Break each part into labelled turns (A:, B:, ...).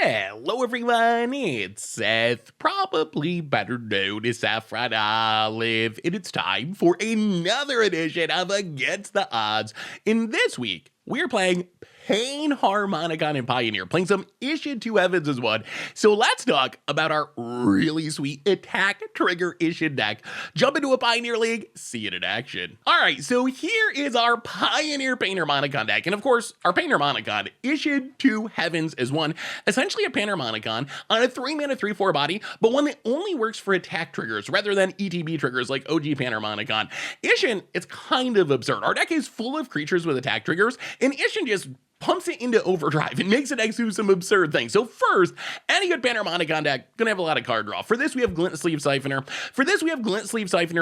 A: Hello everyone, it's Seth, probably better known as Saffron Olive, and it's time for another edition of Against the Odds. In this week, we're playing PAIN-harmonicon and Pioneer, playing some Isshin 2 Heavens as one. So let's talk about our really sweet attack trigger Isshin deck. Jump into a Pioneer League, see it in action. Alright, so here is our Pioneer PAIN-harmonicon deck, and of course, our PAIN-harmonicon, Isshin 2 Heavens is one, essentially a PAIN-harmonicon on a 3-mana 3/4 body, but one that only works for attack triggers rather than ETB triggers like OG PAIN-harmonicon. Isshin, it's kind of absurd. Our deck is full of creatures with attack triggers, and Isshin just pumps it into overdrive and makes it execute some absurd things. So first, any good Panharmonicon deck gonna have a lot of card draw. For this, we have Glint Sleeve Siphoner.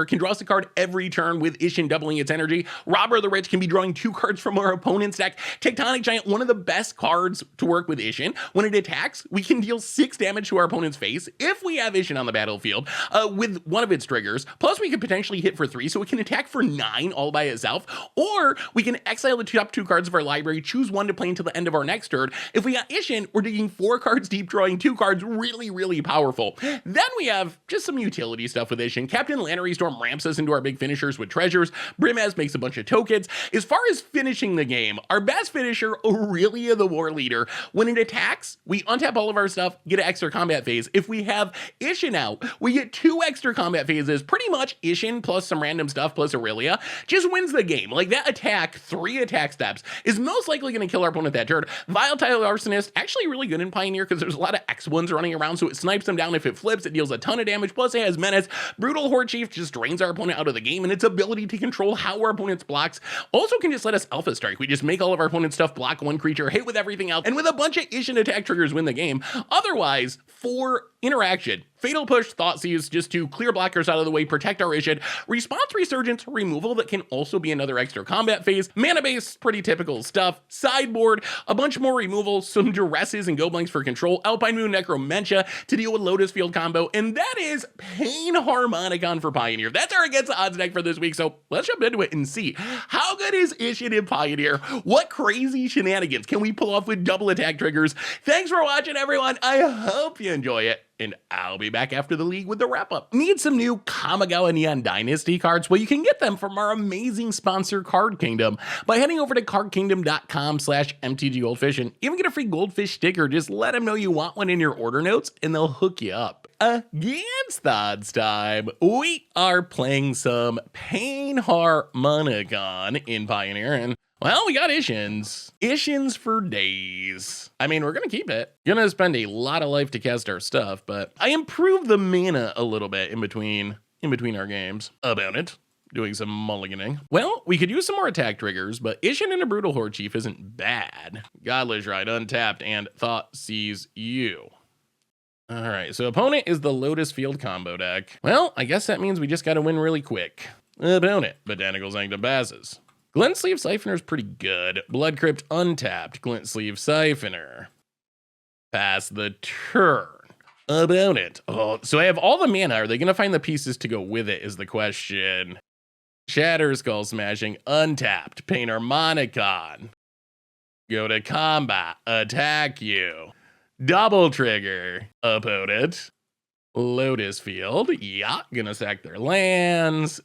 A: Can draw us a card every turn with Isshin doubling its energy. Robber of the Rich can be drawing 2 cards from our opponent's deck. Tectonic Giant, one of the best cards to work with Isshin. When it attacks, we can deal 6 damage to our opponent's face if we have Isshin on the battlefield with one of its triggers. Plus, we could potentially hit for 3, so it can attack for 9 all by itself. Or we can exile the top 2 cards of our library, choose one to play until the end of our next turn. If we got Isshin, we're digging 4 cards deep, drawing 2 cards, really powerful. Then we have just some utility stuff with Isshin. Captain Lannery Storm ramps us into our big finishers with treasures. Brimaz makes a bunch of tokens. As far as finishing the game, our best finisher, Aurelia the War Leader. When it attacks, we untap all of our stuff, get an extra combat phase. If we have Isshin out, we get 2 extra combat phases. Pretty much Isshin plus some random stuff plus Aurelia just wins the game. Like that attack, 3 attack steps, is most likely going to kill our opponent that turn. Volatile Arsonist, actually really good in Pioneer because there's a lot of X1s running around, so it snipes them down if it flips. It deals a ton of damage, plus it has Menace. Brutal Horde Chief just drains our opponent out of the game, and its ability to control how our opponent's blocks also can just let us Alpha Strike. We just make all of our opponent's stuff block 1 creature, hit with everything else, and with a bunch of Isshin attack triggers win the game. Otherwise, for interaction, Fatal Push, Thoughtseize, just to clear blockers out of the way, protect our Isshin. Response Resurgence, removal that can also be another extra combat phase. Mana base, pretty typical stuff. Sideboard, a bunch more removal, some Duresses and Go Blanks for control. Alpine Moon, Necromentia to deal with Lotus Field combo, and that is PAIN-harmonicon for Pioneer. That's our Against the Odds deck for this week, so let's jump into it and see. How good is Isshin in Pioneer? What crazy shenanigans can we pull off with double attack triggers? Thanks for watching, everyone. I hope you enjoy it, and I'll be back after the league with the wrap-up. Need some new Kamigawa Neon Dynasty cards? Well, you can get them from our amazing sponsor, Card Kingdom, by heading over to cardkingdom.com/mtggoldfish, and even get a free goldfish sticker. Just let them know you want one in your order notes, and they'll hook you up. Against the Odds time, we are playing some PAIN-harmonicon in Pioneer, and well, we got Ishins. Ishins for days. I mean, we're gonna keep it. Gonna spend a lot of life to cast our stuff, but I improved the mana a little bit in between our games. About it. Doing some mulliganing. Well, we could use some more attack triggers, but Isshin and a Brutal Horde Chief isn't bad. Godless Ride, untapped, and Thought Sees You. Alright, so opponent is the Lotus Field combo deck. Well, I guess that means we just gotta win really quick. Opponent, Botanical Sanctum passes. Glint Sleeve Siphoner is pretty good. Blood Crypt untapped. Glint Sleeve Siphoner. Pass the turn. Opponent. Oh, so I have all the mana. Are they going to find the pieces to go with it is the question. Shatter Skull Smashing untapped. PAIN-harmonicon. Go to combat. Attack you. Double trigger. Opponent. Lotus Field. Yeah, gonna sack their lands.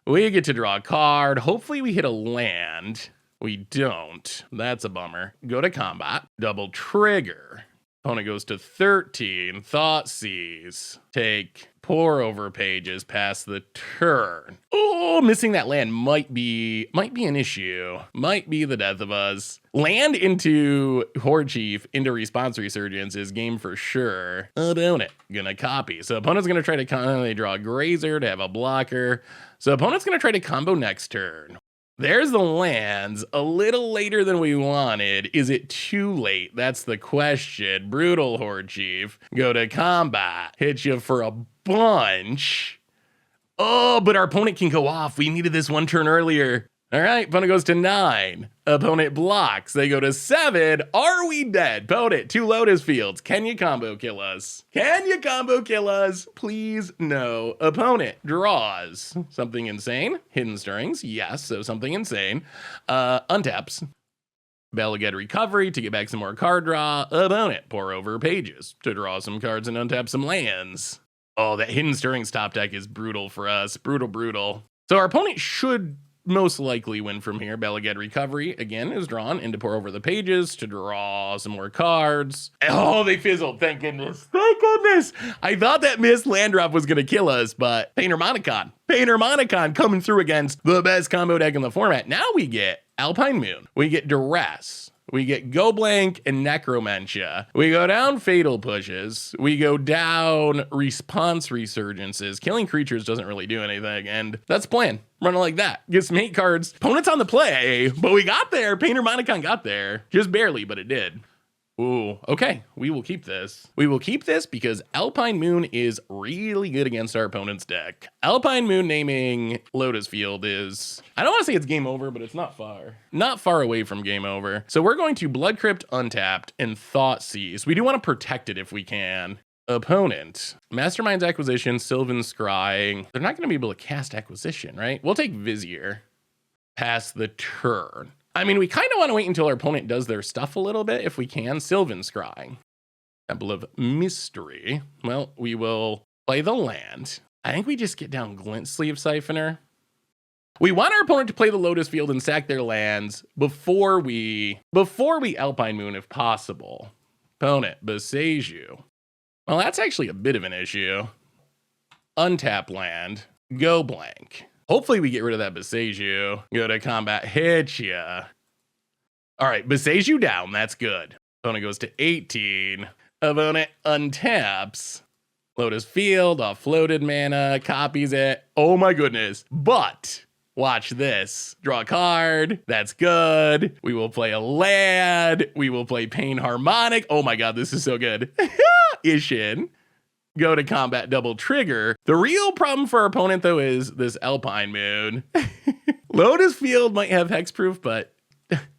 A: We get to draw a card. Hopefully we hit a land. We don't. That's a bummer. Go to combat. Double trigger. Opponent goes to 13. Thoughtseize. Take pour over pages past the turn. Oh, missing that land might be an issue. Might be the death of us. Land into Horde Chief into Response Resurgence is game for sure. Opponent gonna copy. So opponent's gonna try to they draw a Grazer to have a blocker. So opponent's gonna try to combo next turn. There's the lands, a little later than we wanted. Is it too late? That's the question. Brutal Horde Chief, go to combat, hit you for a bunch. Oh, but our opponent can go off. We needed this 1 turn earlier. All right, opponent goes to 9. Opponent blocks. They go to 7. Are we dead? Opponent, 2 Lotus Fields. Can you combo kill us? Can you combo kill us? Please, no. Opponent draws. Something insane. Hidden Stirrings. Yes, so something insane. Untaps. Get Recovery to get back some more card draw. Opponent, pour over pages to draw some cards and untap some lands. Oh, that Hidden Stirrings top deck is brutal for us. Brutal. So our opponent should most likely win from here. Get Recovery, again, is drawn into pour over the pages to draw some more cards. Oh, they fizzled. Thank goodness. I thought that missed land drop was going to kill us, but Panharmonicon coming through against the best combo deck in the format. Now we get Alpine Moon. We get Duress. We get Go Blank and Necromentia. We go down Fatal Pushes. We go down Response Resurgences. Killing creatures doesn't really do anything, and that's the plan. Running like that. Get some 8 cards. Opponent's on the play, but we got there. Panharmonicon got there. Just barely, but it did. Ooh, okay, we will keep this. We will keep this because Alpine Moon is really good against our opponent's deck. Alpine Moon naming Lotus Field is, I don't want to say it's game over, but it's not far. Not far away from game over. So we're going to Blood Crypt untapped and Thoughtseize. We do want to protect it if we can. Opponent, Mastermind's Acquisition, Sylvan Scrying. They're not going to be able to cast Acquisition, right? We'll take Vizier. Pass the turn. I mean, we kind of want to wait until our opponent does their stuff a little bit if we can. Sylvan Scrying. Temple of Mystery. Well, we will play the land. I think we just get down Glint Sleeve Siphoner. We want our opponent to play the Lotus Field and sack their lands before we Alpine Moon if possible. Opponent, Beseiju. Well, that's actually a bit of an issue. Untap land. Go blank. Hopefully we get rid of that Beseiju. Go to combat, hit ya. All right, Beseiju down, that's good. Opponent goes to 18. Opponent untaps. Lotus Field, offloaded mana, copies it. Oh my goodness. But watch this. Draw a card. That's good. We will play a land. We will play PAIN-harmonic. Oh my god, this is so good. Isshin. Go to combat, double trigger. The real problem for our opponent, though, is this Alpine Moon. Lotus Field might have hexproof, but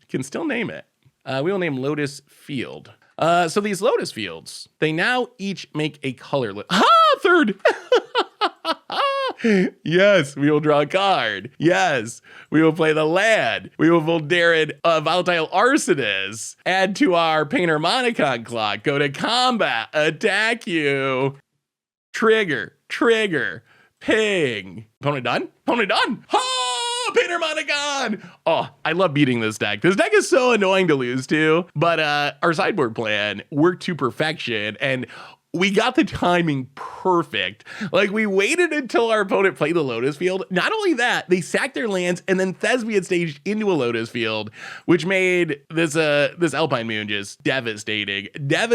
A: can still name it. We will name Lotus Field. So these Lotus Fields, they now each make a color. Third! Yes, we will draw a card. Yes, we will play the land. We will Voldaren Volatile Arsonist. Add to our Panharmonicon clock. Go to combat. Attack you. Trigger. Ping. Opponent done? Oh, Panharmonicon! Oh, I love beating this deck. This deck is so annoying to lose to, but our sideboard plan worked to perfection, and we got the timing perfect. Like, we waited until our opponent played the Lotus Field. Not only that, they sacked their lands and then Thespian staged into a Lotus Field, which made this Alpine Moon just devastating to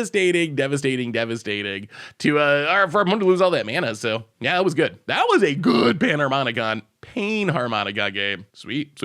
A: for our opponent to lose all that mana. So yeah, that was good. That was a good PAIN-harmonicon game. Sweet.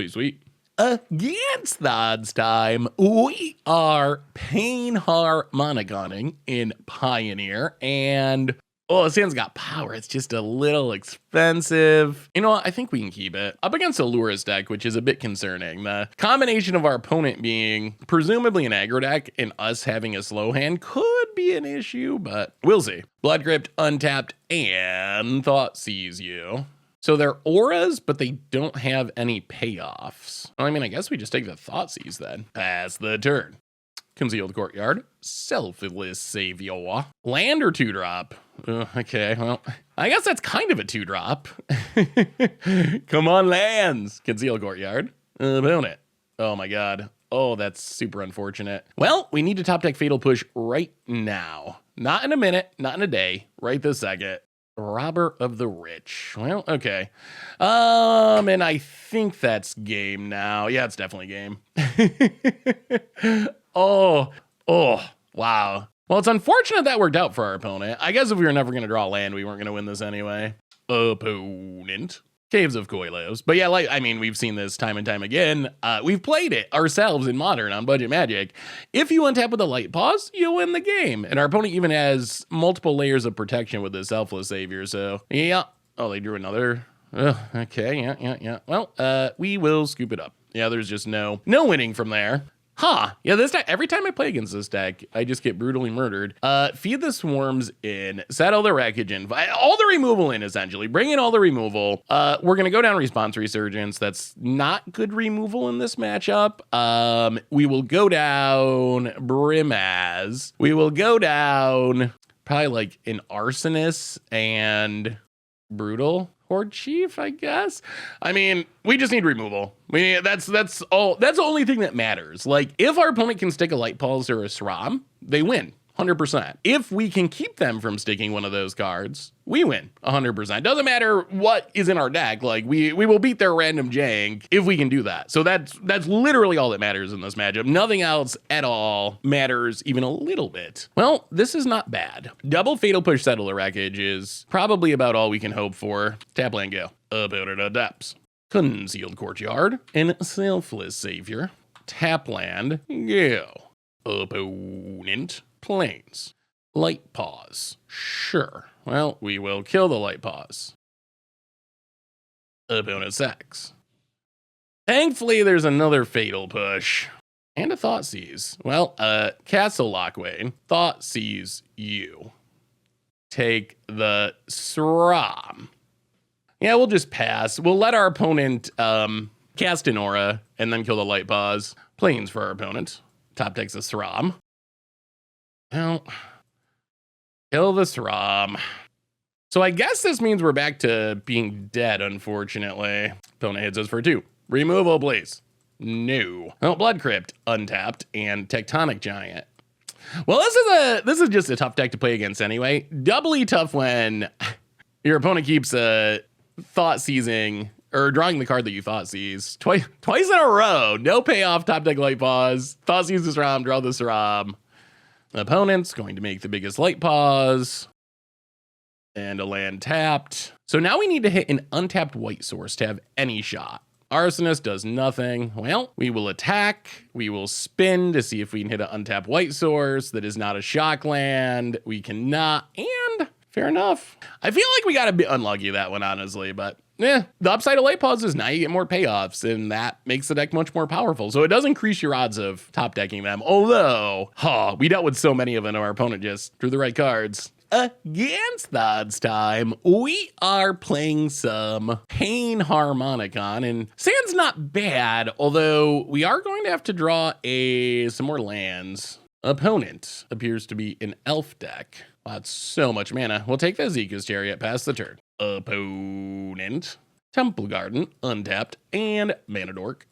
A: Against the odds time, we are PAIN-harmoniconing in Pioneer, and this hand's got power. It's just a little expensive. You know what? I think we can keep it. Up against a Lurrus deck, which is a bit concerning. The combination of our opponent being presumably an aggro deck and us having a slow hand could be an issue, but we'll see. Blood Crypt, untapped, and Thoughtseize you. So they're auras, but they don't have any payoffs. Well, I mean, I guess we just take the Thoughtseize then. Pass the turn. Concealed Courtyard. Selfless Savior. Land or 2-drop? Okay, well, I guess that's kind of a 2-drop. Come on, lands. Concealed Courtyard. Opponent. Oh my god. Oh, that's super unfortunate. Well, we need to top deck Fatal Push right now. Not in a minute, not in a day, right this second. Robber of the Rich. Well, okay. And I think that's game now. Yeah, it's definitely game. Oh, wow. Well, it's unfortunate that worked out for our opponent. I guess if we were never going to draw land, we weren't going to win this anyway. Opponent. Caves of Koilos. But yeah, we've seen this time and time again. We've played it ourselves in Modern on Budget Magic. If you untap with a Light Pause, you win the game. And our opponent even has multiple layers of protection with this Selfless Savior, so yeah. Oh, they drew another. Okay, yeah. Well, we will scoop it up. Yeah, there's just no winning from there. Huh. Yeah, this deck, every time I play against this deck, I just get brutally murdered. Feed the swarms in, settle the wreckage in, all the removal in, essentially. Bring in all the removal. We're going to go down Response Resurgence. That's not good removal in this matchup. We will go down Brimaz. We will go down probably like an Arsonist and Brutal Horde Chief, I guess. I mean, we just need removal. That's all. That's the only thing that matters. Like, if our opponent can stick a Light Pulse or a SRAM, they win 100%. If we can keep them from sticking one of those cards, we win 100%. Doesn't matter what is in our deck. Like, we will beat their random jank if we can do that. So that's literally all that matters in this matchup. Nothing else at all matters even a little bit. Well, this is not bad. Double Fatal Push Settle the Wreckage is probably about all we can hope for. Tap land go. Opponent adapts. Concealed Courtyard and Selfless Savior. Tap land go. Opponent planes. Light Pause. Sure. Well, we will kill the Light Pause. Opponent sacks. Thankfully, there's another Fatal Push. And a Thought Seize. Well, Castle Lockway. Thought Seize you. Take the SRAM. Yeah, we'll just pass. We'll let our opponent cast an aura and then kill the Light Pause. Planes for our opponent. Top decks a SRAM. Well, kill the SRAM. So I guess this means we're back to being dead, unfortunately. Opponent hits us for 2. Removal, please. No. Oh, Blood Crypt, untapped, and Tectonic Giant. Well, this is just a tough deck to play against anyway. Doubly tough when your opponent keeps thought seizing or drawing the card that you thought seize twice in a row. No payoff, top deck Light Pause. Thought seize this ROM, draw this ROM. Opponent's going to make the biggest Light Pause. And a land tapped. So now we need to hit an untapped white source to have any shot. Arsonist does nothing. Well, we will attack. We will spin to see if we can hit an untapped white source that is not a shock land. We cannot, and fair enough. I feel like we got a bit unlucky that one, honestly, but the upside of Light Pause is now you get more payoffs, and that makes the deck much more powerful. So it does increase your odds of top decking them. Although, we dealt with so many of them, our opponent just drew the right cards. Against the odds time, we are playing some PAIN-harmonicon, and Sand's not bad, although we are going to have to draw some more lands. Opponent appears to be an elf deck. Wow, that's so much mana. We'll take the Zika's Chariot past the turn. Opponent, Temple Garden, untapped, and Mana Dork.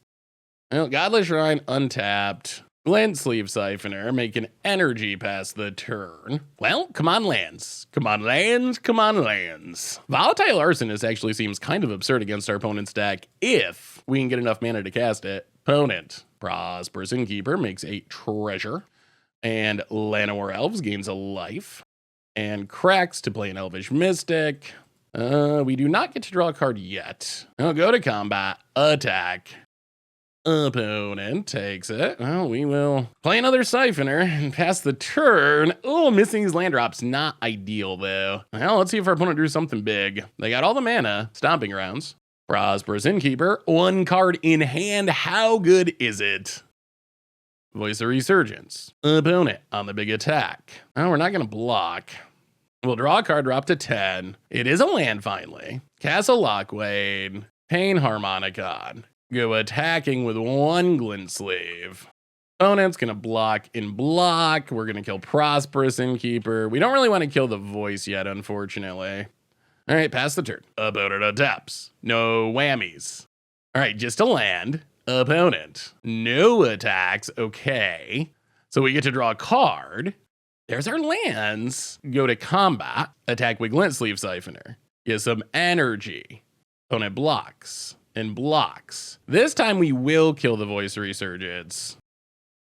A: Well, Godless Shrine, untapped. Glint Sleeve Siphoner, make an energy past the turn. Well, come on lands. Come on lands, come on lands. Volatile Arsonist actually seems kind of absurd against our opponent's deck if we can get enough mana to cast it. Opponent, Prosperous Innkeeper, makes a treasure. And Llanowar Elves gains a life. And Cracks to play an Elvish Mystic. We do not get to draw a card yet. I'll go to combat, attack. Opponent takes it. Well, we will play another Siphoner and pass the turn. Oh, missing his land drops. Not ideal, though. Well, let's see if our opponent drew something big. They got all the mana. Stomping Grounds. Prosperous Innkeeper. 1 card in hand. How good is it? Voice of Resurgence. Opponent on the big attack. Oh, we're not going to block. We'll draw a card, drop to 10. It is a land, finally. Castle Lockway. PAIN-harmonicon. Go attacking with 1 Glint Sleeve. Opponent's gonna block in block. We're gonna kill Prosperous Innkeeper. We don't really want to kill the voice yet, unfortunately. All right, pass the turn. Opponent attacks. No whammies. All right, just a land. Opponent. No attacks. Okay. So we get to draw a card. There's our lands. Go to combat. Attack with Glint Sleeve Siphoner. Get some energy. Opponent blocks. And blocks. This time we will kill the Voice Resurgence.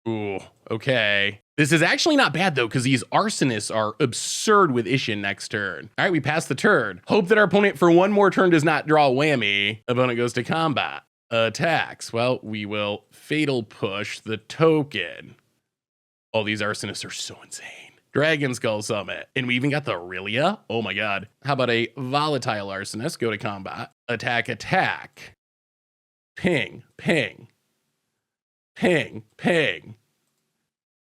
A: Ooh, okay. This is actually not bad though, because these Arsonists are absurd with Isshin next turn. All right, we pass the turn. Hope that our opponent for 1 more turn does not draw a whammy. Opponent goes to combat. Attacks. Well, we will Fatal Push the token. All these Arsonists are so insane. Dragon Skull Summit. And we even got the Aurelia. Oh my god. How about a Volatile Arsonist? Go to combat. Attack, attack. Ping, ping. ping, ping.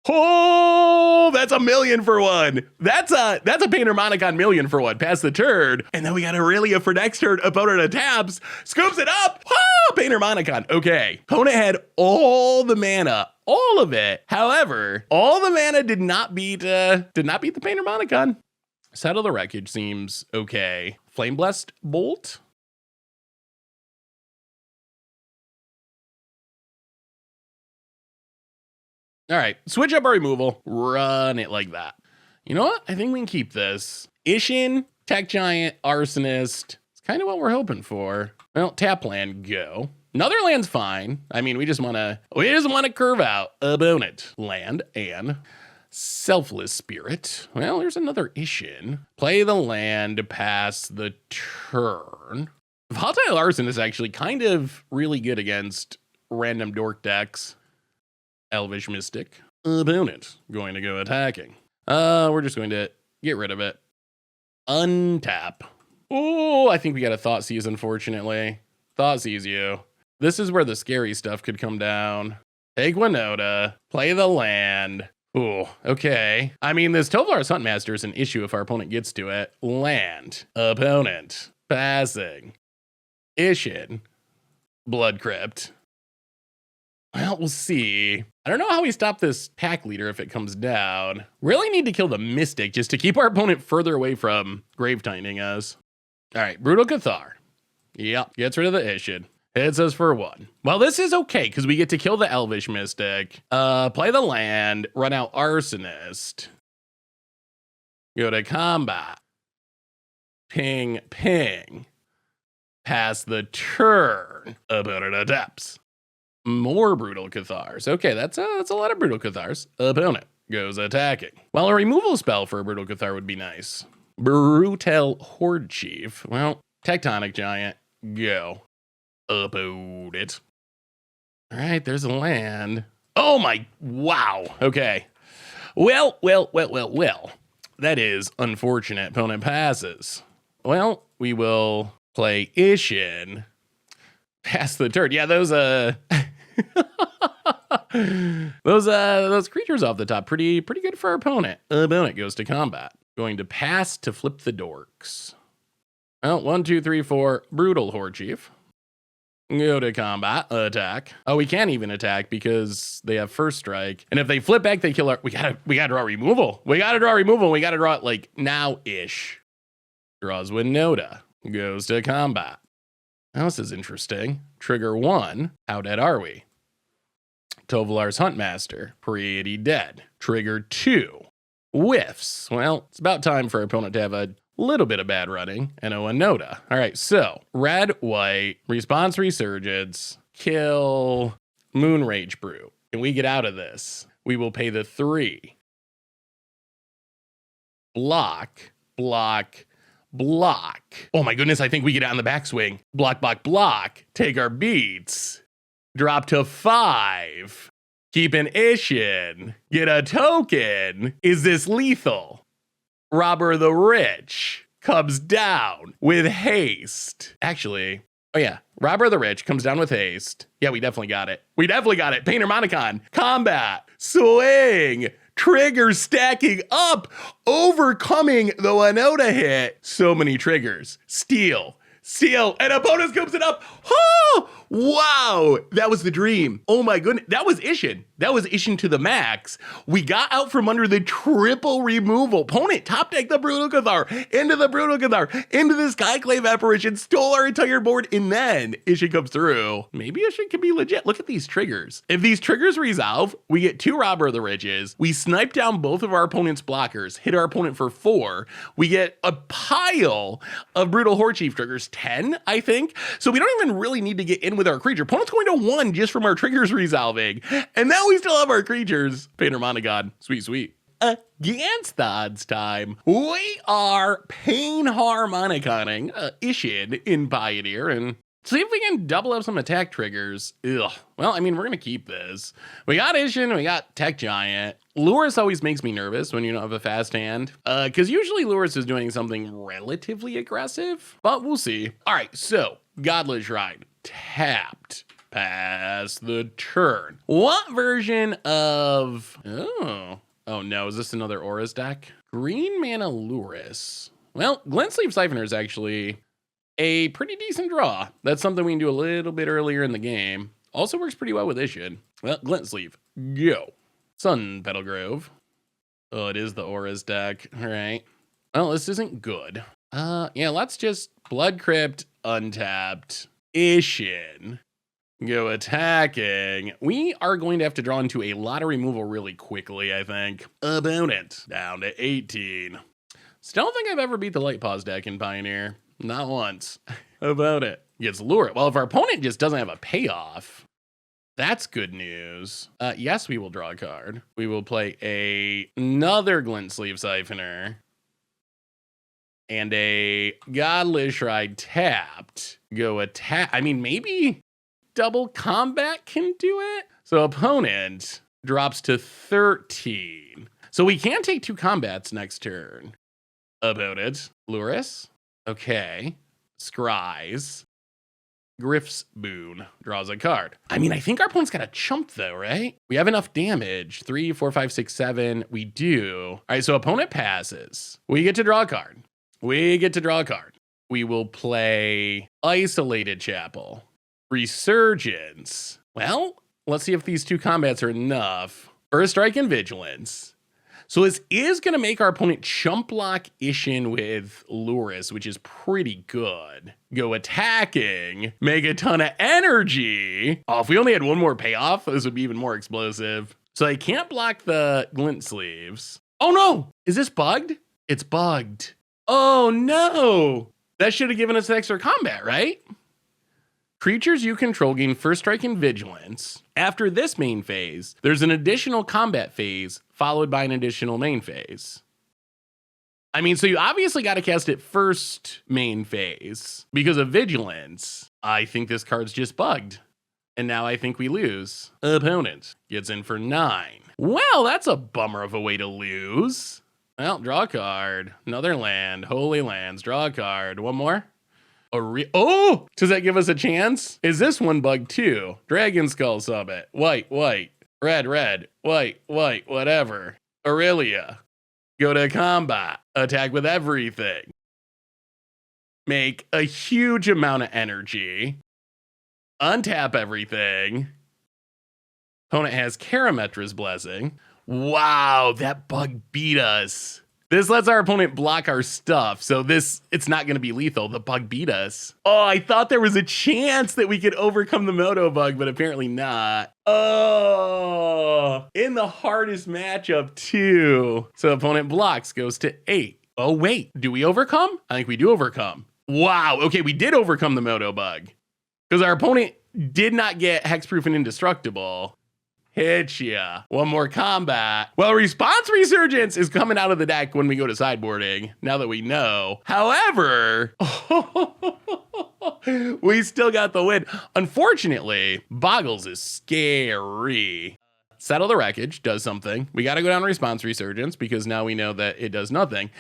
A: Oh, that's a million for one. That's a Panharmonicon million for one. Pass the turn. And then we got Aurelia for next turn. Opponent taps, scoops it up. Ah, Panharmonicon. Okay. Opponent had all the mana, all of it. However, all the mana did not beat the Panharmonicon. Settle the Wreckage seems okay. Flame Blessed Bolt. All right, switch up our removal, run it like that. You know what? I think we can keep this. Isshin, Tech Giant, Arsonist. It's kind of what we're hoping for. Well, tap land, go. Another land's fine. I mean, we just want to curve out opponent. Land and Selfless Spirit. Well, there's another Isshin. Play the land, pass the turn. Volatile Arson is actually kind of really good against random dork decks. Elvish Mystic. Opponent going to go attacking. We're just going to get rid of it. Untap. Oh, I think we got a Thoughtseize, unfortunately. Thoughtseize you. This is where the scary stuff could come down. Take Winota. Play the land. Ooh, okay. I mean, this Tovolar's Huntmaster is an issue if our opponent gets to it. Land. Opponent. Passing. Isshin. Blood Crypt. Well, we'll see. I don't know how we stop this pack leader if it comes down. Really need to kill the Mystic just to keep our opponent further away from Grave Tightening us. All right, Brutal Cathar. Yep, gets rid of the Isshin. Hits us for one. Well, this is okay because we get to kill the Elvish Mystic. Play the land, run out Arsonist. Go to combat. Ping, ping. Pass the turn. Opponent adapts. More Brutal Cathars. Okay, that's a lot of Brutal Cathars. Opponent goes attacking. Well, a removal spell for a Brutal Cathar would be nice. Brutal Horde Chief. Well, Tectonic Giant, go. Opponent. All right, there's a land. Oh my, wow. Okay. Well. That is unfortunate. Opponent passes. Well, we will play Isshin. Pass the turn. Yeah, those those creatures off the top, pretty good for our opponent. Opponent goes to combat. Going to pass to flip the dorks. Well, 1, 2, 3, 4. Brutal Horde Chief. Go to combat. Attack. Oh, we can't even attack because they have first strike. And if they flip back, they kill our. We gotta draw removal. We gotta draw removal. We gotta draw it like now-ish. Draws Winota. Goes to combat. Now this is interesting. Trigger 1. How dead are we? Tovolar's Huntmaster. Pretty dead. Trigger 2. Whiffs. Well, it's about time for our opponent to have a little bit of bad running and a Winota. All right, so red, white, response resurgence, kill Moonrage Brew. Can we get out of this? We will pay the 3. Block. Oh my goodness, I think we get out on the backswing. Block. Take our beats. Drop to 5. Keep an Isshin. Get a token. Is this lethal? Robber the Rich comes down with haste. Actually, oh yeah, Robber the Rich comes down with haste. Yeah, we definitely got it. Panharmonicon, combat, swing, triggers stacking up, overcoming the Winota hit. So many triggers. Steal, and opponent scoops it up. Oh, wow, that was the dream. Oh my goodness, that was Isshin. That was Isshin to the max. We got out from under the triple removal. Opponent top deck the Brutal Cathar, into the Brutal Cathar, into the Skyclave Apparition, stole our entire board, and then Isshin comes through. Maybe Isshin can be legit. Look at these triggers. If these triggers resolve, we get 2 Robber of the Riches. We snipe down both of our opponent's blockers, hit our opponent for 4. We get a pile of Brutal Horde Chief triggers, 10, I think. So we don't even really need to get in with our creature. Opponent's going to 1 just from our triggers resolving. And now we still have our creatures. Panharmonicon. Sweet. Against the odds time, we are Pain-harmoniconing Isshin in Pioneer and see if we can double up some attack triggers. Ugh. Well, I mean, we're going to keep this. We got Isshin, we got Tech Giant. Lurrus always makes me nervous when you don't have a fast hand, because usually Lurrus is doing something relatively aggressive, but we'll see. All right, so Godless Shrine tapped. Pass the turn. What version of... Oh no, is this another Aura's deck? Green Mana Luris. Well, Glintsleeve Siphoner is actually a pretty decent draw. That's something we can do a little bit earlier in the game. Also works pretty well with Isshin. Well, Glintsleeve, go. Sun Petal Grove. Oh, it is the Aura's deck. All right. Well, this isn't good. Yeah, let's just Blood Crypt, untapped, Isshin. Go attacking. We are going to have to draw into a lot of removal really quickly, I think. Opponent down to 18. Still don't think I've ever beat the Light Paws deck in Pioneer. Not once. Opponent gets Lure. Well, if our opponent just doesn't have a payoff, that's good news. Yes, we will draw a card. We will play another Glintsleeve Siphoner. And a Godless Ride tapped. Go attack. I mean, maybe double combat can do it. So opponent drops to 13. So we can take 2 combats next turn. Opponent, Luris. Okay. Scries. Griff's Boon draws a card. I mean, I think our opponent's got a chump though, right? We have enough damage. 3, 4, 5, 6, 7. We do. All right, so opponent passes. We get to draw a card. We get to draw a card. We will play Isolated Chapel. Resurgence. Well, let's see if these 2 combats are enough. First Strike and Vigilance. So this is going to make our opponent chump block Isshin with Luris, which is pretty good. Go attacking. Make a ton of energy. Oh, if we only had one more payoff, this would be even more explosive. So I can't block the Glint Sleeves. Oh no! Is this bugged? It's bugged. Oh no! That should have given us extra combat, right? Creatures you control gain First Strike and Vigilance. After this main phase, there's an additional combat phase followed by an additional main phase. I mean, so you obviously got to cast it first main phase because of Vigilance. I think this card's just bugged. And now I think we lose. Opponent gets in for 9. Well, that's a bummer of a way to lose. Well, draw a card. Another land. Holy Lands. Draw a card. One more. Oh! Does that give us a chance? Is this one bugged too? Dragon Skull Summit. White, white. Red, red. White, white. Whatever. Aurelia. Go to combat. Attack with everything. Make a huge amount of energy. Untap everything. Opponent has Karametra's Blessing. Wow, that bug beat us. This lets our opponent block our stuff, so it's not going to be lethal. The bug beat us. Oh, I thought there was a chance that we could overcome the Moto bug, but apparently not. Oh, in the hardest matchup too. So opponent blocks, goes to 8. Oh wait, do we overcome? I think we do overcome. Wow, okay, we did overcome the Moto bug. Because our opponent did not get hexproof and indestructible. Hit ya. One more combat. Well, Response Resurgence is coming out of the deck when we go to sideboarding, now that we know. However, we still got the win. Unfortunately, Boggles is scary. Settle the Wreckage does something. We got to go down Response Resurgence because now we know that it does nothing.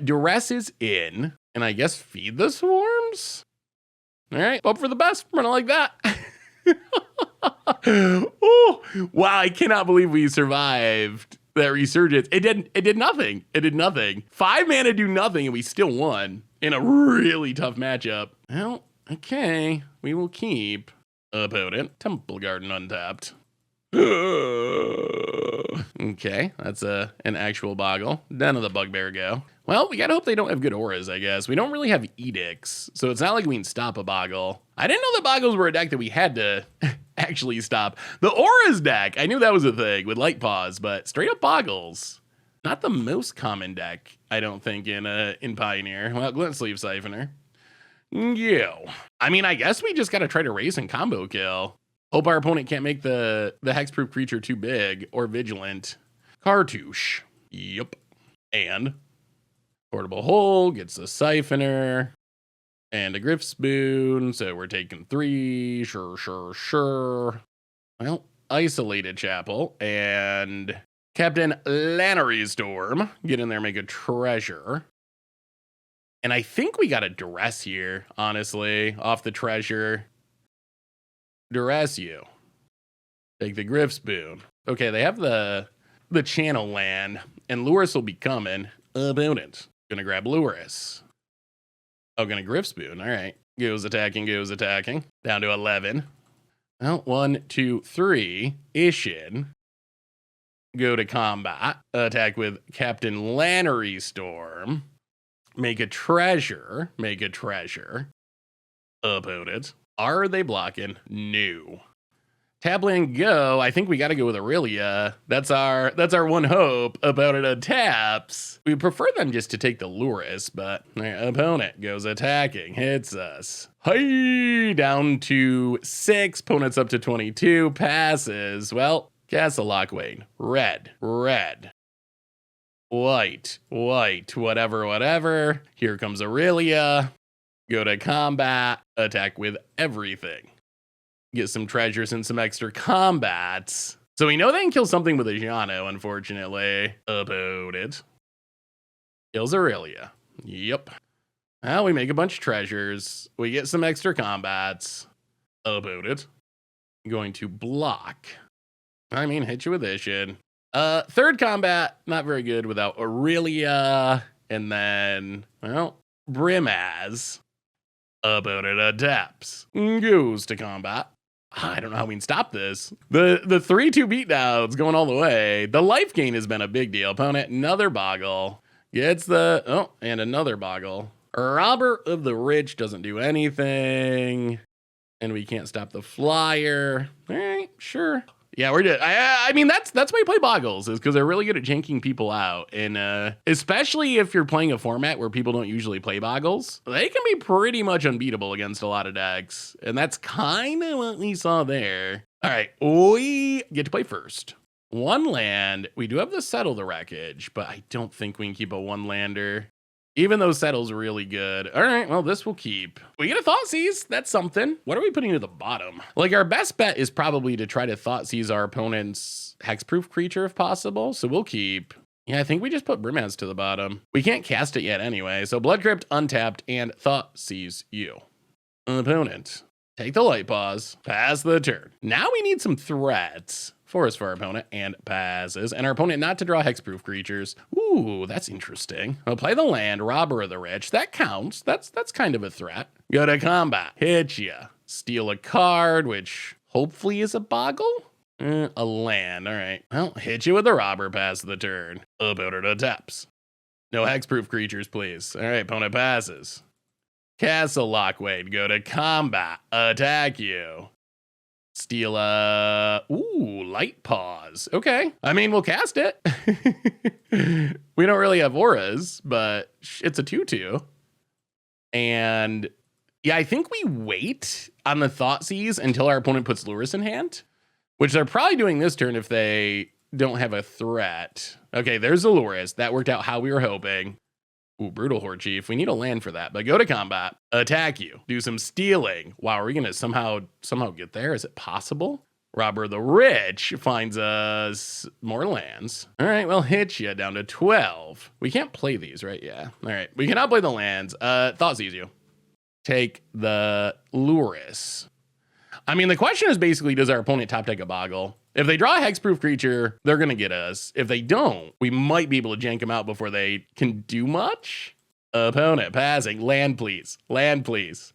A: Duress is in, and I guess Feed the Swarms? All right, hope for the best. Running like that. Oh, wow, I cannot believe we survived that Resurgence. It did nothing. It did nothing. 5 mana do nothing, and we still won in a really tough matchup. Well, okay, we will keep opponent Temple Garden untapped. Okay, that's an actual Boggle. None of the Bugbear go. Well, we gotta hope they don't have good auras, I guess. We don't really have edicts, so it's not like we can stop a Boggle. I didn't know that Boggles were a deck that we had to actually stop. The auras deck, I knew that was a thing with Light Paws, but straight up Boggles. Not the most common deck, I don't think, in Pioneer. Well, Glintsleeve Siphoner. Yo. I mean, I guess we just gotta try to race and combo kill. Hope our opponent can't make the hexproof creature too big or vigilant. Cartouche. Yep. And Portable Hole gets a Siphoner and a Griff Spoon. So we're taking 3. Sure. Well, Isolated Chapel and Captain Lannery Storm. Get in there, make a treasure. And I think we got a Duress here, honestly, off the treasure. Duress you. Take the Griff Spoon. Okay, they have the channel land, and Luris will be coming. Opponent. Gonna grab Luris. Oh, gonna Griff Spoon. All right. Goes attacking. Down to 11. Well, 1, 2, 3. Isshin. Go to combat. Attack with Captain Lannery Storm. Make a treasure. Opponent. Are they blocking? No. Tabland go. I think we got to go with Aurelia. That's our one hope. About it taps. We prefer them just to take the Luris, but opponent goes attacking, hits us. Hey, down to 6. Opponent's up to 22. Passes. Well, Castle Lockwain. Red. White. Whatever. Here comes Aurelia. Go to combat. Attack with everything. Get some treasures and some extra combats. So we know they can kill something with a Jano, unfortunately. Opponent. Kills Aurelia. Yep. Well, we make a bunch of treasures. We get some extra combats. Opponent. Going to block. Hit you with Isshin. Third combat, not very good without Aurelia. And then, well, Brimaz. Opponent adapts. Goes to combat. I don't know how we can stop this. The 3-2 beatdowns going all the way. The life gain has been a big deal. Opponent, another boggle. Gets and another boggle. Robber of the Rich doesn't do anything. And we can't stop the flyer. All right, sure. Yeah, we're good. That's why you play boggles, is because they're really good at janking people out. And especially if you're playing a format where people don't usually play boggles, they can be pretty much unbeatable against a lot of decks. And that's kind of what we saw there. All right, we get to play first. 1 land. We do have to settle the wreckage, but I don't think we can keep a 1-lander. Even though Settle's really good. All right, well, this will keep. We get a Thoughtseize. That's something. What are we putting to the bottom? Like, our best bet is probably to try to Thoughtseize our opponent's hexproof creature if possible. So we'll keep. Yeah, I think we just put Brimaz to the bottom. We can't cast it yet anyway. So Blood Crypt, untapped, and Thoughtseize you. Opponent. Take the Light Pause. Pass the turn. Now we need some threats. Forest for our opponent, and passes. And our opponent not to draw hexproof creatures. Ooh, that's interesting. We'll play the land, Robber of the Rich. That counts. That's kind of a threat. Go to combat. Hit ya. Steal a card, which hopefully is a boggle? A land. All right. Well, hit you with the Robber. Pass the turn. Opponent taps. No hexproof creatures, please. All right, opponent passes. Castle Lockwain. Go to combat. Attack you. Steal Light Pause. Okay. We'll cast it. We don't really have auras, but it's a 2/2. And yeah, I think we wait on the Thoughtseize until our opponent puts Luris in hand, which they're probably doing this turn if they don't have a threat. Okay, there's the Luris. That worked out how we were hoping. Ooh, Brutal Horde Chief. We need a land for that, but go to combat, attack you, do some stealing. Wow, are we gonna somehow get there? Is it possible? Robber of the Rich finds us more lands. All right, well, hit you down to 12. We can't play these, right? Yeah. All right, we cannot play the lands. Thoughtseize you. Take the Luris. The question is basically, does our opponent top deck a boggle? If they draw a hexproof creature, they're going to get us. If they don't, we might be able to jank them out before they can do much. Opponent passing. Land, please. Land, please.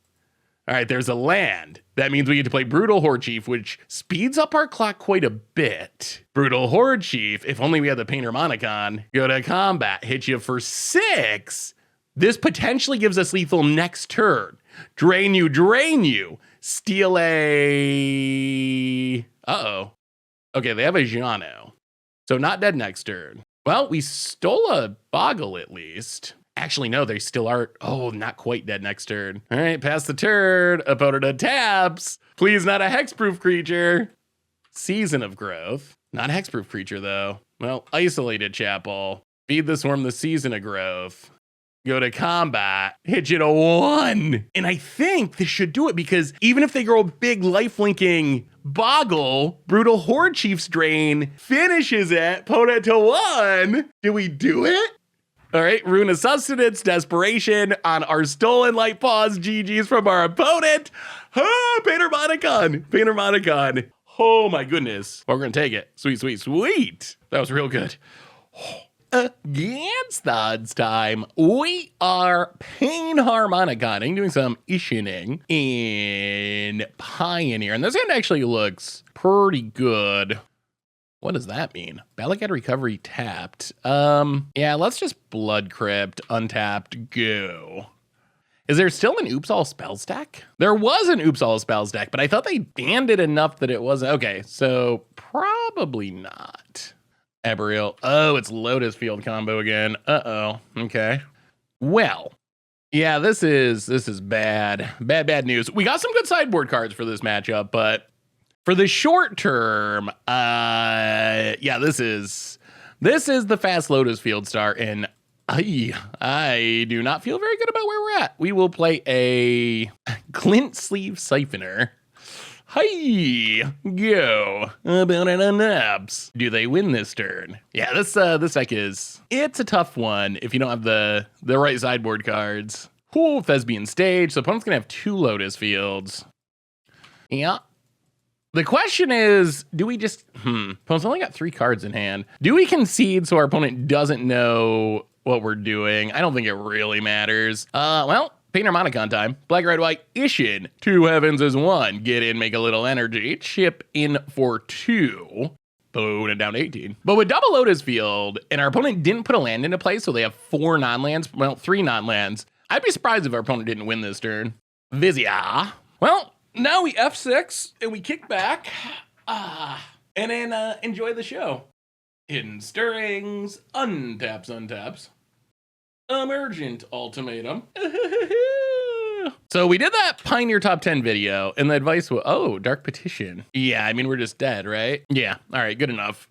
A: All right, there's a land. That means we get to play Brutal Horde Chief, which speeds up our clock quite a bit. Brutal Horde Chief, if only we had the PAIN-harmonicon. Go to combat, hit you for 6. This potentially gives us lethal next turn. Drain you. Steal a... Uh-oh. Okay, they have a Jano. So not dead next turn. Well, we stole a boggle at least. Actually, no, they still are. Oh, not quite dead next turn. All right, pass the turn. Opponent taps. Please, not a hexproof creature. Season of Growth. Not a hexproof creature, though. Well, Isolated Chapel. Feed the Swarm the Season of Growth. Go to combat, hit you to 1. And I think this should do it because even if they grow a big life-linking boggle, Brutal Horde Chief's Drain finishes it, opponent to 1. Do we do it? All right, Rune of Sustenance, Desperation on our Stolen Light Paws. GG's from our opponent. Panharmonicon. Panharmonicon. Oh my goodness. Well, we're gonna take it. Sweet, sweet, sweet. That was real good. Against the odds time, we are Pain-harmonicon. I'm doing some Isshining in Pioneer, and this hand actually looks pretty good. What does that mean? Balagat Recovery tapped. Yeah, let's just Blood Crypt, untapped, go. Is there still an Oops All Spells deck? There was an Oops All Spells deck, but I thought they banned it enough that it wasn't. Okay, so probably not. Ebriel. Oh, it's Lotus Field combo again. Uh-oh. Okay. Well, yeah, this is bad. Bad news. We got some good sideboard cards for this matchup, but for the short term, yeah, this is the fast Lotus Field Star, and I do not feel very good about where we're at. We will play a Glint Sleeve Siphoner. Hi, go. About it on naps. Do they win this turn? Yeah, this deck it's a tough one if you don't have the right sideboard cards. Cool, Thespian Stage. So opponent's gonna have 2 Lotus Fields. Yeah. The question is, do we just, opponent's only got 3 cards in hand. Do we concede so our opponent doesn't know what we're doing? I don't think it really matters. Well, Panharmonicon time. Black, red, white, Isshin. 2 heavens is 1. Get in, make a little energy. Chip in for 2. Boom, and down to 18. But with double Lotus Field, and our opponent didn't put a land into play, so they have 4 non-lands. Well, 3 non-lands. I'd be surprised if our opponent didn't win this turn. Vizia. Well, now we F6, and we kick back. And then enjoy the show. Hidden Stirrings. Untaps. Emergent Ultimatum. So we did that Pioneer Top 10 video, and the advice was, oh, Dark Petition. Yeah, I mean, we're just dead, right? Yeah, all right, good enough.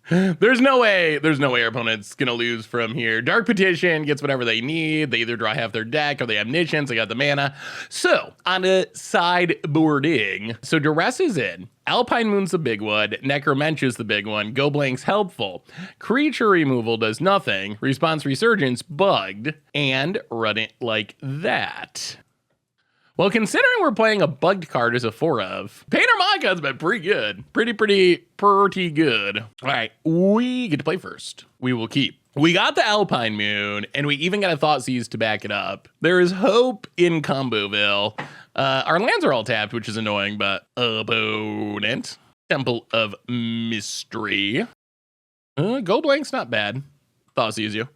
A: There's no way our opponent's gonna lose from here. Dark Petition gets whatever they need. They either draw half their deck or they have Omniscience. They got the mana. So on the sideboarding, so Duress is in. Alpine Moon's the big one. Necromention's the big one. Go Blank's helpful. Creature removal does nothing. Response Resurgence bugged. And run it like that. Well, considering we're playing a bugged card as a 4 of, Panharmonicon's been pretty good. Pretty good. All right, we get to play first. We will keep. We got the Alpine Moon, and we even got a Thoughtseize to back it up. There is hope in Comboville. Our lands are all tapped, which is annoying, but opponent. Temple of Mystery. Go Blank's not bad. Thoughtseize you.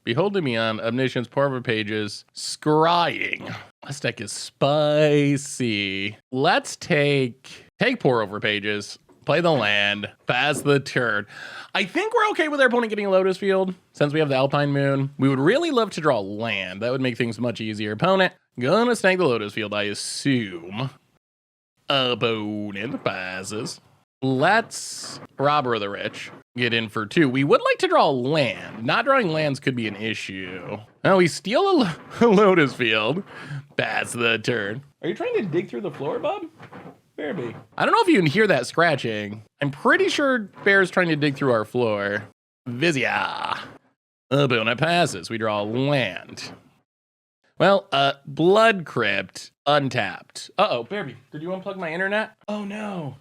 A: Behold Nemeon, Omniscience, Pour Over Pages, Scrying. This deck is spicy. Let's take Pour Over Pages, play the land, pass the turn. I think we're okay with our opponent getting a Lotus Field since we have the Alpine Moon. We would really love to draw land. That would make things much easier. Opponent, gonna snag the Lotus Field, I assume. Opponent passes. Let's Robber of the Rich get in for 2. We would like to draw land. Not drawing lands could be an issue. Now we steal a Lotus Field. Pass the turn. Are you trying to dig through the floor, bub? Bearby. I don't know if you can hear that scratching. I'm pretty sure Bear's trying to dig through our floor. Vizia. Opponent passes. We draw land. Well, Blood Crypt, untapped. Uh-oh, Bearby, did you unplug my internet? Oh no.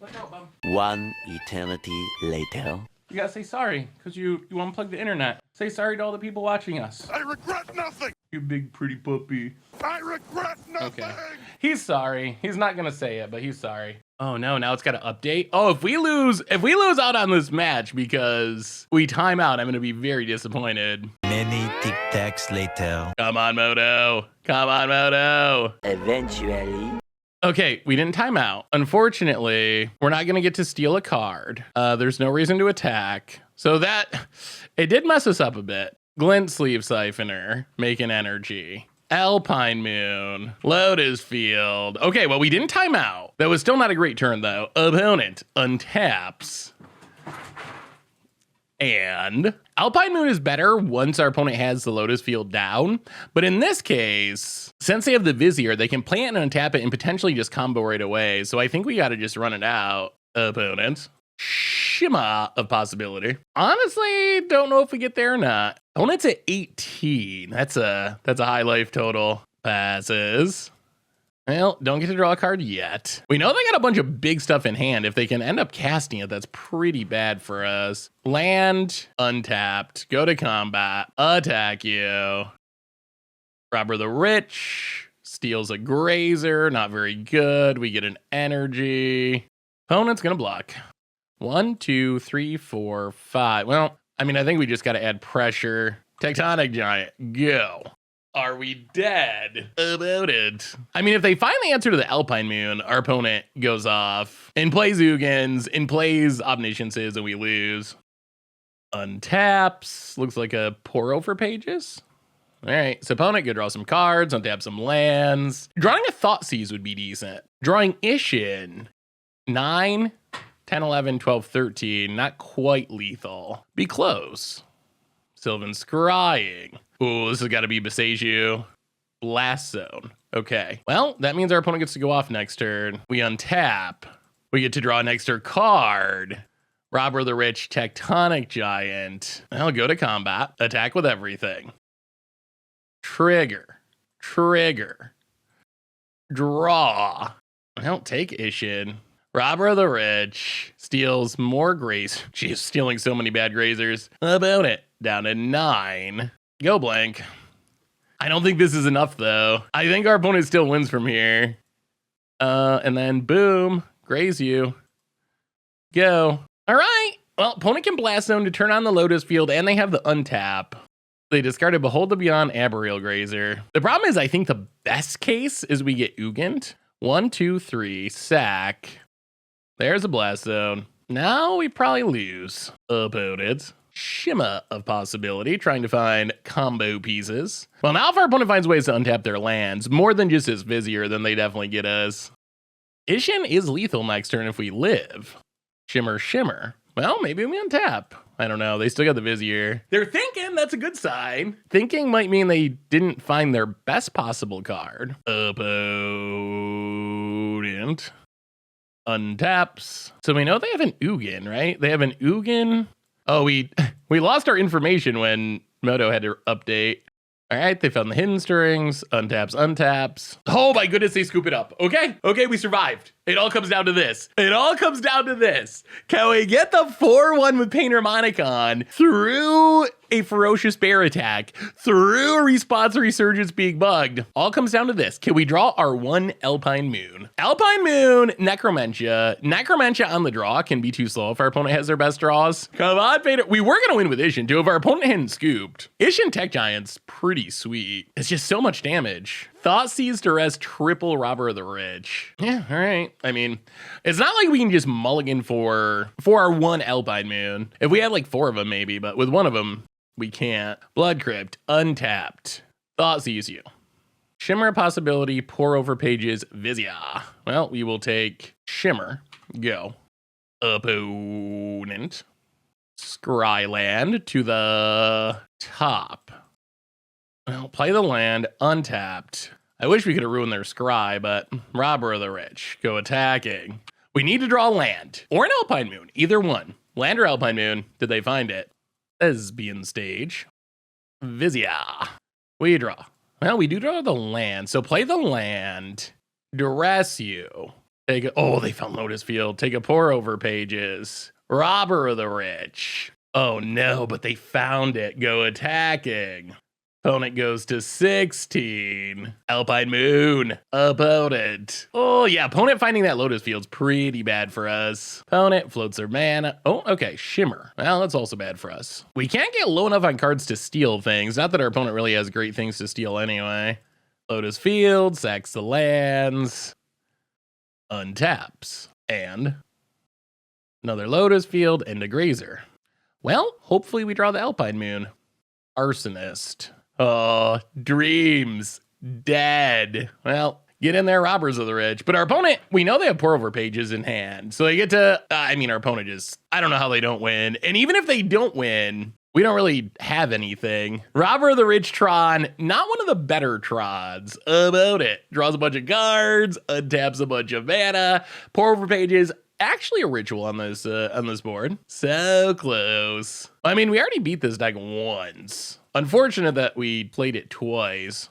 A: Look out, bub.
B: 1 eternity later.
A: You gotta say sorry, because you unplugged the internet. Say sorry to all the people watching us.
C: I regret nothing!
A: You big pretty puppy.
C: I regret nothing!
A: Okay. He's sorry. He's not gonna say it, but he's sorry. Oh no, now it's gotta update. Oh, if we lose out on this match because we time out, I'm gonna be very disappointed.
B: Many tic-tacs later.
A: Come on, Moto. Come on, Moto.
B: Eventually.
A: Okay, we didn't time out. Unfortunately, we're not gonna get to steal a card. There's no reason to attack. So it did mess us up a bit. Glint Sleeve Siphoner, making energy. Alpine Moon, Lotus Field. Okay, well, we didn't time out. That was still not a great turn, though. Opponent untaps. And Alpine Moon is better once our opponent has the Lotus Field down. But in this case, since they have the Vizier, they can plant and untap it and potentially just combo right away. So I think we got to just run it out. Opponent. shimmer of possibility. Honestly, don't know if we get there or not. Opponent's at 18. That's a high life total. Passes. Well, don't get to draw a card yet. We know they got a bunch of big stuff in hand. If they can end up casting it, that's pretty bad for us. Land, untapped, go to combat, attack you. Robber the Rich steals a Grazer, not very good. We get an energy. Opponent's gonna block. 1, 2, 3, 4, 5. Well, I mean, I think we just gotta add pressure. Tectonic Giant, go. Are we dead about it? I mean, if they find the answer to the Alpine Moon, our opponent goes off and plays Ugins and plays Omnisciences and we lose. Untaps. Looks like a pour over pages. All right, so opponent could draw some cards, untap some lands. Drawing a Thoughtseize would be decent. Drawing Isshin. 9, 10, 11, 12, 13. Not quite lethal. Be close. Sylvan Scrying. Ooh, this has got to be Beseju. Blast Zone. Okay. Well, that means our opponent gets to go off next turn. We untap. We get to draw next turn card. Robber the Rich, Tectonic Giant. I'll go to combat. Attack with everything. Trigger. Trigger. Draw. I don't take Isshin. Robber of the Rich steals more Graze. She's stealing so many bad Grazers. About it. Down to 9. Go blank. I don't think this is enough, though. I think our opponent still wins from here. And then boom, graze you. Go. All right. Well, opponent can Blast Zone to turn on the Lotus Field, and they have the untap. They discarded Behold the Beyond, Arboreal Grazer. The problem is, I think the best case is we get Ugin. 1, 2, 3, sack. There's a Blast Zone. Now we probably lose. Opponent. Shimmer of possibility, trying to find combo pieces. Well, now if our opponent finds ways to untap their lands, more than just his Vizier, then they definitely get us. Isshin is lethal next turn if we live. Shimmer, shimmer. Well, maybe we untap. I don't know. They still got the Vizier. They're thinking. That's a good sign. Thinking might mean they didn't find their best possible card. Opponent. Untaps. So we know they have an Ugin, right? They have an Ugin. Oh, we lost our information when Moto had to update. All right, they found the Hidden Stirrings, untaps. Oh my goodness, they scoop it up. Okay, we survived. It all comes down to this. Can we get the 4-1 with PAIN-harmonicon through a Ferocious Bear attack, through a Response Resurgence being bugged? All comes down to this. Can we draw our 1 Alpine Moon? Alpine Moon, Necromentia. Necromentia on the draw can be too slow if our opponent has their best draws. Come on, Vader. We were going to win with Isshin too if our opponent hadn't scooped. Isshin Tech Giant's pretty sweet. It's just so much damage. Thoughtseize to rest triple Robber of the Rich. Yeah, all right. I mean, it's not like we can just mulligan for our 1 Alpine Moon. If we had like 4 of them maybe, but with 1 of them, we can't. Blood Crypt, untapped. Thoughtseize you. Shimmer possibility, pour over pages, Vizier. Well, we will take Shimmer. Go. Opponent. Scryland to the top. Well, play the land, untapped. I wish we could have ruined their Scry, but Robber of the Rich. Go attacking. We need to draw land or an Alpine Moon, either one. Land or Alpine Moon. Did they find it? Lesbian stage. Vizier. We draw. Well, we do draw the land, so play the land. Duress you. Take a, oh, they found Lotus Field. Take a pour over pages. Robber of the Rich. Oh no, but they found it. Go attacking. Opponent goes to 16. Alpine Moon. Opponent. Oh yeah, opponent finding that Lotus Field's pretty bad for us. Opponent floats their mana. Oh, okay, Shimmer. Well, that's also bad for us. We can't get low enough on cards to steal things. Not that our opponent really has great things to steal anyway. Lotus Field, sacks the lands. Untaps. And another Lotus Field and a Grazer. Well, hopefully we draw the Alpine Moon. Arsonist. Oh, dreams. Dead. Well, get in there, Robbers of the Rich. But our opponent, we know they have pour over pages in hand. So they get to, our opponent just, I don't know how they don't win. And even if they don't win, we don't really have anything. Robber of the Rich Tron, not one of the better Trons. About it. Draws a bunch of cards, untaps a bunch of mana, pour over pages, actually a ritual on this board. So close. I mean, we already beat this deck once. Unfortunate that we played it twice.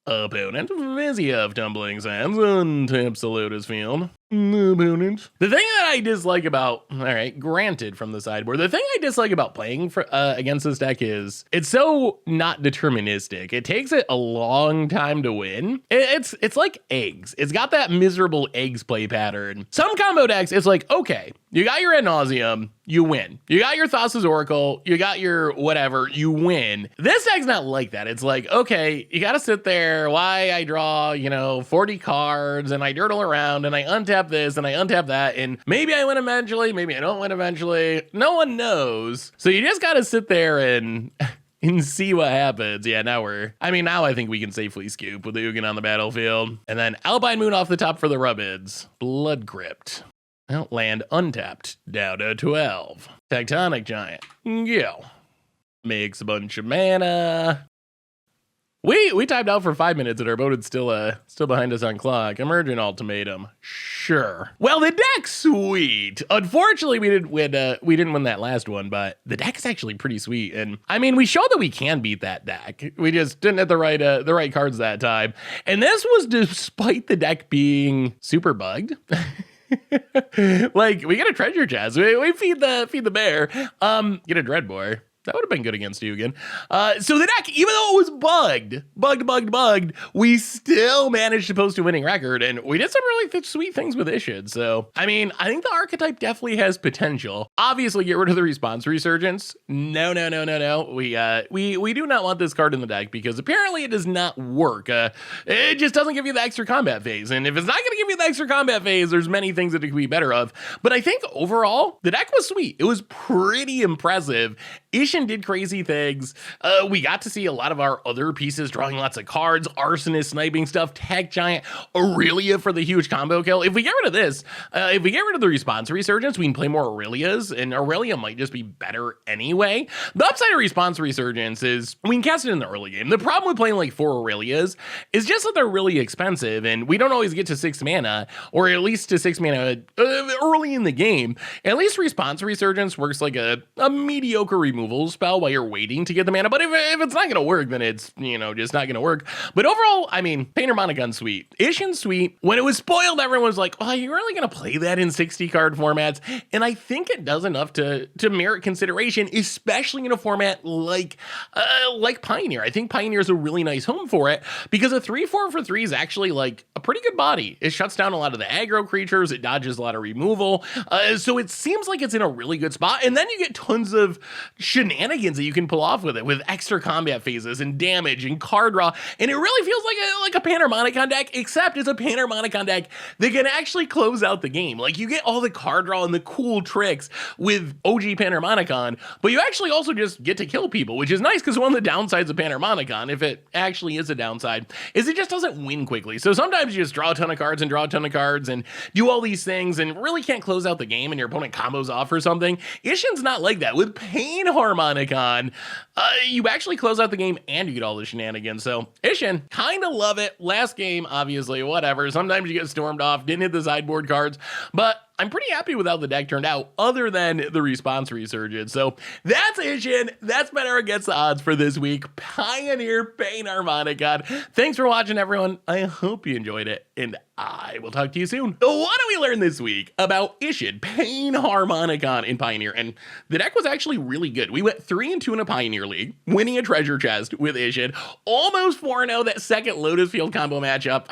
A: Opponent, Vizia of Tumbling Sands, untaps the Lotus Field. Opponent. The thing that I dislike about, all right, granted from the sideboard, the thing I dislike about playing for against this deck is it's so not deterministic. It takes it a long time to win. It's like eggs. It's got that miserable eggs play pattern. Some combo decks, it's like, okay, you got your Ad Nauseam, you win. You got your Thassa's Oracle, you got your whatever, you win. This deck's not like that. It's like, okay, you gotta sit there, why I draw, 40 cards, and I dirtle around, and I untap this, and I untap that, and maybe I win eventually, maybe I don't win eventually. No one knows. So you just gotta sit there and see what happens. Yeah, now I think we can safely scoop with the Ugin on the battlefield. And then Alpine Moon off the top for the Rubbids. Blood Crypt. Land untapped, down to 12. Tectonic Giant, go. Makes a bunch of mana. We timed out for 5 minutes and our opponent's still behind us on clock. Emergent Ultimatum, sure. Well, the deck's sweet. Unfortunately, we didn't win that last one, but the deck is actually pretty sweet. And I mean, we showed that we can beat that deck. We just didn't have the right cards that time. And this was despite the deck being super bugged. Like, we get a treasure chest. We feed the bear. Get a Dreadbore. That would have been good against Ugin. So the deck, even though it was bugged, we still managed to post a winning record, and we did some really sweet things with Isshin. So, I mean, I think the archetype definitely has potential. Obviously, get rid of the response resurgence. No. We do not want this card in the deck because apparently it does not work. It just doesn't give you the extra combat phase, and if it's not going to give you the extra combat phase, there's many things that it could be better of. But I think overall, the deck was sweet. It was pretty impressive. Isshin did crazy things. We got to see a lot of our other pieces drawing lots of cards, Arsonist sniping stuff, Tech Giant, Aurelia for the huge combo kill. If we get rid of this, if we get rid of the response resurgence, we can play more Aurelias, and Aurelia might just be better anyway. The upside of response resurgence is we can cast it in the early game. The problem with playing like 4 Aurelias is just that they're really expensive, and we don't always get to 6 mana, or at least to 6 mana early in the game. At least response resurgence works like a mediocre removal spell while you're waiting to get the mana, but if it's not gonna work, then it's just not gonna work. But overall, I mean, Panharmonicon sweet, Isshin sweet. When it was spoiled, everyone was like, "Oh, you're really gonna play that in 60 card formats?" And I think it does enough to merit consideration, especially in a format like Pioneer. I think Pioneer is a really nice home for it because a 3/4 for 3 is actually like a pretty good body. It shuts down a lot of the aggro creatures, it dodges a lot of removal, so it seems like it's in a really good spot. And then you get tons of shenanigans that you can pull off with it, with extra combat phases and damage and card draw, and it really feels like a Panharmonicon deck, except it's a Panharmonicon deck that can actually close out the game. Like, you get all the card draw and the cool tricks with OG Panharmonicon, but you actually also just get to kill people, which is nice because one of the downsides of Panharmonicon, if it actually is a downside, is it just doesn't win quickly. So sometimes you just draw a ton of cards and do all these things and really can't close out the game and your opponent combos off or something. Isshin's not like that. With PAIN-harmonicon, you actually close out the game and you get all the shenanigans. So Isshin, kind of love it. Last game, obviously, whatever. Sometimes you get stormed off, didn't hit the sideboard cards, but I'm pretty happy with how the deck turned out, other than the response resurgence. So that's Isshin. That's Better Against the Odds for this week. Pioneer Pain-harmonicon. Thanks for watching, everyone. I hope you enjoyed it, and I will talk to you soon. So what do we learn this week about Isshin, Pain-harmonicon in Pioneer? And the deck was actually really good. We went 3-2 in a Pioneer League, winning a treasure chest with Isshin, almost 4-0 that second Lotus Field combo matchup.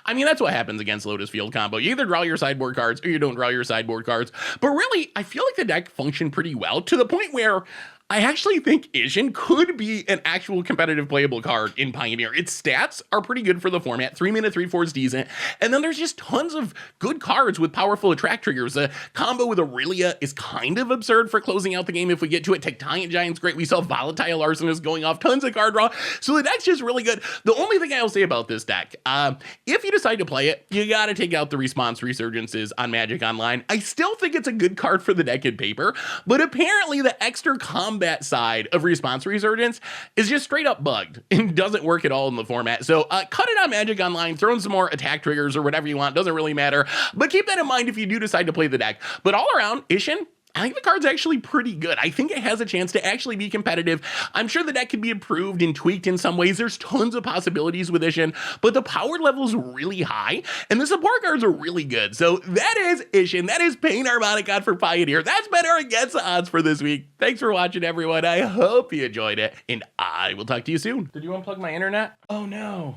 A: I mean, that's what happens against Lotus Field combo. You either draw your sideboard cards or you don't draw your sideboard cards. But really, I feel like the deck functioned pretty well, to the point where I actually think Isshin could be an actual competitive playable card in Pioneer. Its stats are pretty good for the format. 3 mana, 3/4 is decent. And then there's just tons of good cards with powerful attract triggers. The combo with Aurelia is kind of absurd for closing out the game if we get to it. Tectonic Giant's great. We saw Volatile Arsonist going off, tons of card draw. So the deck's just really good. The only thing I'll say about this deck, if you decide to play it, you gotta take out the response resurgences on Magic Online. I still think it's a good card for the deck in paper, but apparently the extra combo combat side of Response Resurgence is just straight up bugged and doesn't work at all in the format. So cut it on Magic Online, throw in some more attack triggers or whatever you want, doesn't really matter. But keep that in mind if you do decide to play the deck. But all around, Isshin, I think the card's actually pretty good. I think it has a chance to actually be competitive. I'm sure the deck could be improved and tweaked in some ways. There's tons of possibilities with Isshin, but the power level is really high, and the support cards are really good. So that is Isshin. That is PAIN-harmonicon for Pioneer. That's better against the odds for this week. Thanks for watching, everyone. I hope you enjoyed it, and I will talk to you soon. Did you unplug my internet? Oh, no.